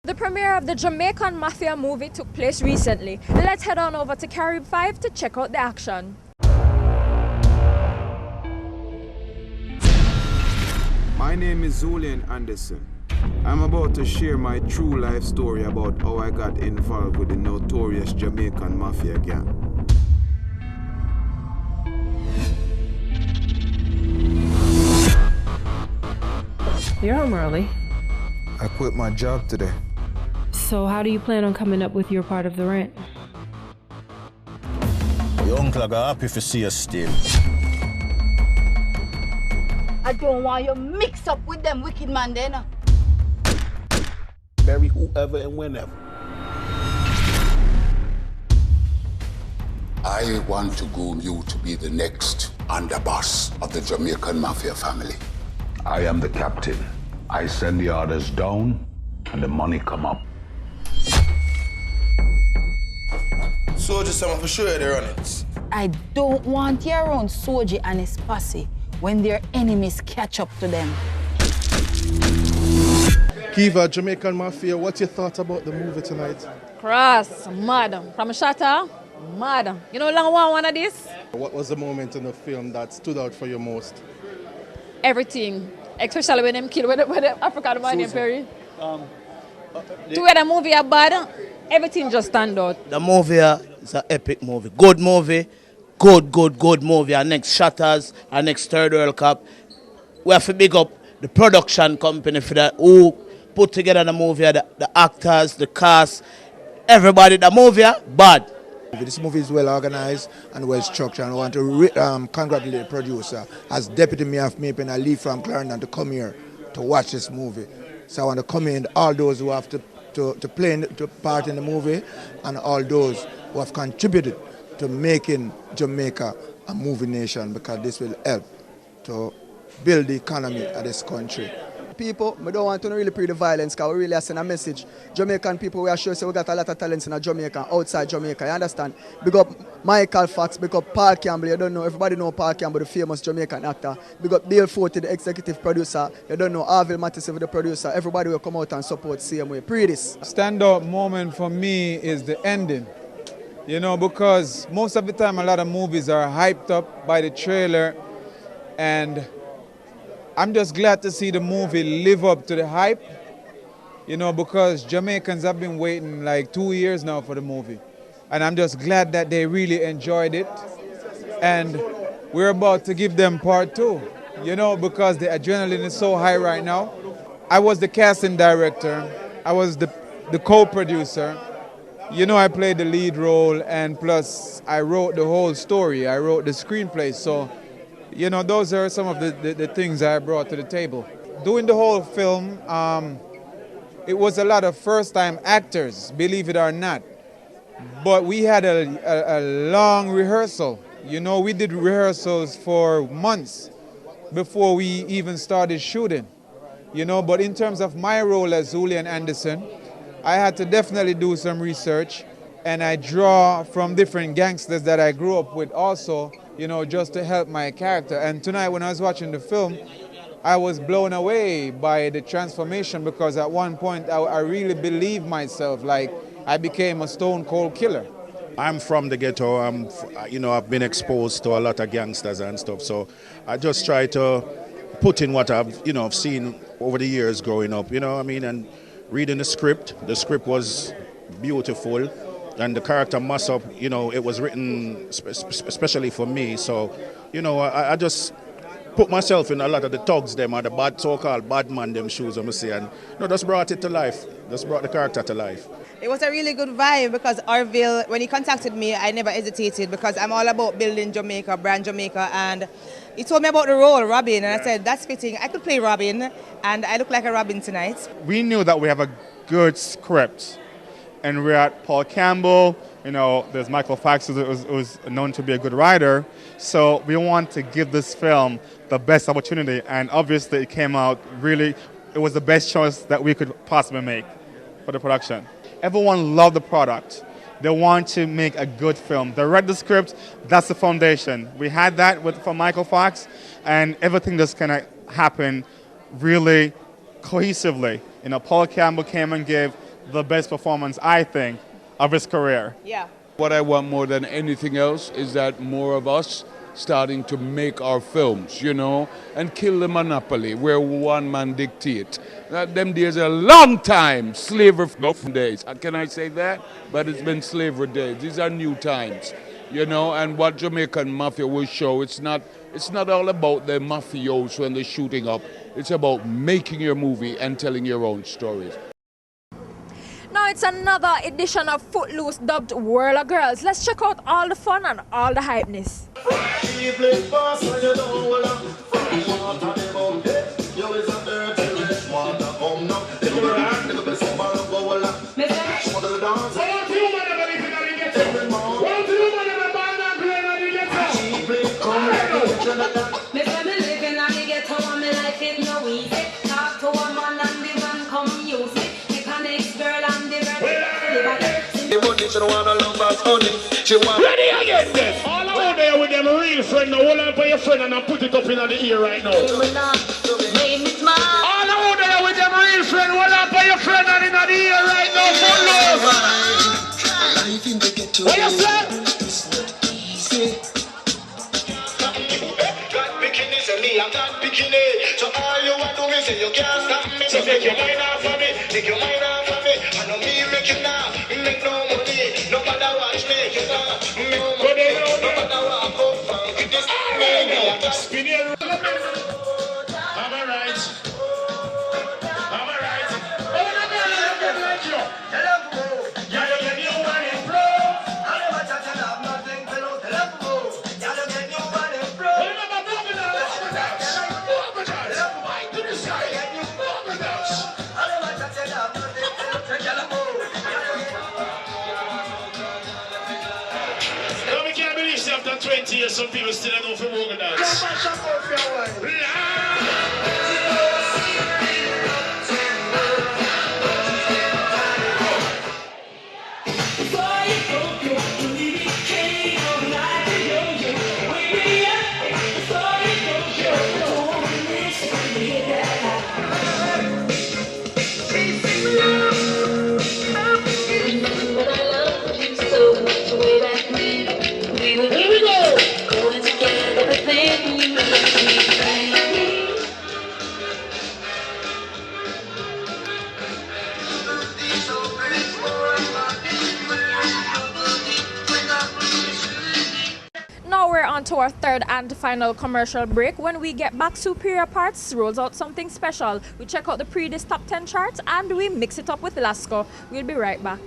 The premiere of the Jamaican Mafia movie took place recently. Let's head on over to Carib 5 to check out the action. My name is Sharlene Anderson. I'm about to share my true life story about how I got involved with the notorious Jamaican Mafia gang. You're home early. I quit my job today. So how do you plan on coming up with your part of the rent? Your uncle got happy to see us still. I don't want you mix up with them wicked man then. Bury whoever and whenever. I want to groom you to be the next underboss of the Jamaican Mafia family. I am the captain. I send the orders down and the money come up. Soldier, someone for sure they're on it. I don't want you around Soji and his posse when their enemies catch up to them. Kiva, Jamaican Mafia, what's your thoughts about the movie tonight? Cross, mad. From Shatter, mad. You know how long one of this? What was the moment in the film that stood out for you most? Everything. Especially when them kill with the African man named Perry. To where the movie are bad, everything just stand out. The movie is an epic movie. Good movie. Good movie. Our next Shatters, our next Third World Cup. We have to big up the production company for that who put together the movie, the actors, the cast, everybody. The movie bad. This movie is well organized and well structured, and I want to congratulate the producer as Deputy Mayor of Maple and Lee from Clarendon to come here to watch this movie. So I want to commend all those who have to play to part in the movie and all those who have contributed to making Jamaica a movie nation, because this will help to build the economy of this country. People, we don't want to really pre the violence, because we really send a message. Jamaican people, we are sure we got a lot of talents in Jamaica, outside Jamaica, you understand? Big up Michael Fox, big up Paul Campbell, you don't know, everybody know Paul Campbell, the famous Jamaican actor. Big up Dale Forte, the executive producer, you don't know Arville Matisse, the producer. Everybody will come out and support same way. Pree Dis. Standout moment for me is the ending. You know, because most of the time a lot of movies are hyped up by the trailer, and I'm just glad to see the movie live up to the hype, you know, because Jamaicans have been waiting like 2 years now for the movie. And I'm just glad that they really enjoyed it. And we're about to give them part 2, you know, because the adrenaline is so high right now. I was the casting director, I was the co-producer. You know, I played the lead role, and plus I wrote the whole story, I wrote the screenplay. So, you know, those are some of the things I brought to the table. Doing the whole film, it was a lot of first-time actors, believe it or not. But we had a long rehearsal. You know, we did rehearsals for months before we even started shooting. You know, but in terms of my role as Sharlene Anderson, I had to definitely do some research, and I draw from different gangsters that I grew up with also, you know, just to help my character. And tonight when I was watching the film, I was blown away by the transformation, because at one point I really believed myself, like I became a stone cold killer. I'm from the ghetto. I've been exposed to a lot of gangsters and stuff, so I just try to put in what I've seen over the years growing up, and reading the script. The script was beautiful, and the character Massup, it was written especially for me. So, I just put myself in a lot of the thugs them, or the so-called bad man them shoes, I'm say, and just brought it to life. Just brought the character to life. It was a really good vibe, because Arville, when he contacted me, I never hesitated, because I'm all about building Jamaica, brand Jamaica, and he told me about the role, Robin, and I said, that's fitting. I could play Robin, and I look like a Robin tonight. We knew that we have a good script, and we're at Paul Campbell, there's Michael Fox, who's known to be a good writer, so we want to give this film the best opportunity, and obviously it came out really, it was the best choice that we could possibly make for the production. Everyone loved the product. They want to make a good film. They read the script, that's the foundation. We had that for Michael Fox, and everything just kind of happened really cohesively. Paul Campbell came and gave the best performance, I think, of his career. Yeah. What I want more than anything else is that more of us starting to make our films, you know, and kill the monopoly where one man dictate. Them days are a long time, slavery days. Can I say that? But it's been slavery days. These are new times, you know, and what Jamaican Mafia will show, it's not all about the mafios when they're shooting up. It's about making your movie and telling your own stories. Now it's another edition of Footloose dubbed World of Girls. Let's check out all the fun and all the hypeness. Ready again then. All out there with them real friend, now hold on for your friend and I put it up in the ear right now. All out there with them real friend, hold on for your friend and in the ear right now. What you say? I got bikini, so all you want to do is say you can't stop me. So take your mind off of me, take your mind off of me. I know me make you now, make no money. Nobody watch me, you know. No money, nobody walk up and get this money. I got spin your room. I'm alright. I'm alright. Oh, no, like you. Yeah, you get your money, bro. I never touch it up, nothing below the level. Yeah, you get your money, bro. After 20 years, some people still don't know for Morgan dance. Here we go! Going together, everything you Now we're on to our third and final commercial break. When we get back, Superior Parts rolls out something special. We check out the Pree Dis top 10 charts and we mix it up with Lasco. We'll be right back.